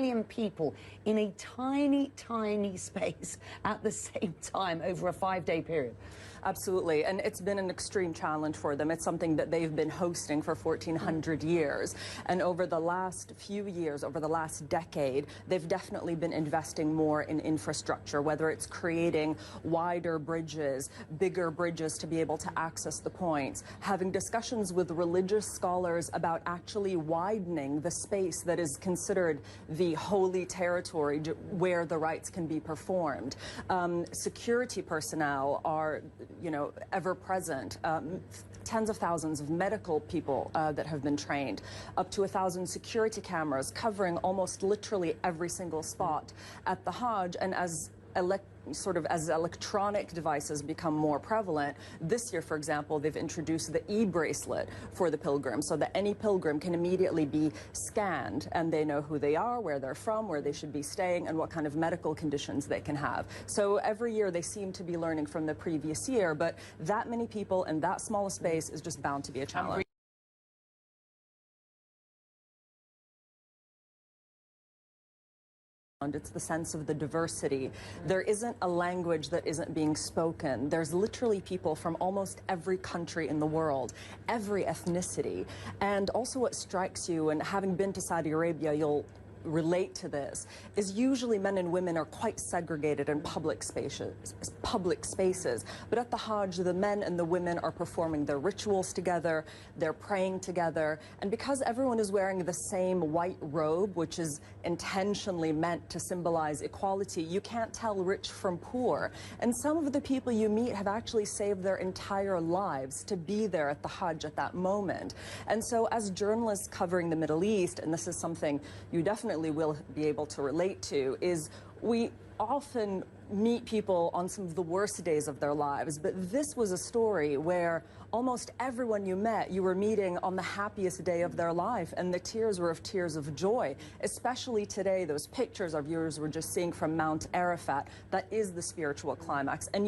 million people in a tiny, tiny space at the same time over a 5-day period. Absolutely, and it's been an extreme challenge for them. It's something that they've been hosting for 1,400 years. And over the last few years, over the last decade, they've definitely been investing more in infrastructure, whether it's creating wider bridges, bigger bridges to be able to access the points, having discussions with religious scholars about actually widening the space that is considered the holy territory where the rites can be performed. Security personnel are ever present. Tens of thousands of medical people that have been trained, up to 1,000 security cameras covering almost literally every single spot at the Hajj. And as electronic devices become more prevalent, this year, for example, they've introduced the e-bracelet for the pilgrim, so that any pilgrim can immediately be scanned and they know who they are, where they're from, where they should be staying, and what kind of medical conditions they can have. So every year they seem to be learning from the previous year, but that many people in that small a space is just bound to be a challenge. It's the sense of the diversity. There isn't a language that isn't being spoken. There's literally people from almost every country in the world, every ethnicity. And also what strikes you, and having been to Saudi Arabia, you'll relate to this, is usually men and women are quite segregated in public spaces. But at the Hajj, the men and the women are performing their rituals together, they're praying together, and because everyone is wearing the same white robe, which is intentionally meant to symbolize equality, you can't tell rich from poor. And some of the people you meet have actually saved their entire lives to be there at the Hajj at that moment. And so as journalists covering the Middle East, and this is something you definitely will be able to relate to, is we often meet people on some of the worst days of their lives, but this was a story where almost everyone you met, you were meeting on the happiest day of their life, and the tears were of tears of joy, especially today. Those pictures our viewers were just seeing from Mount Arafat, that is the spiritual climax. And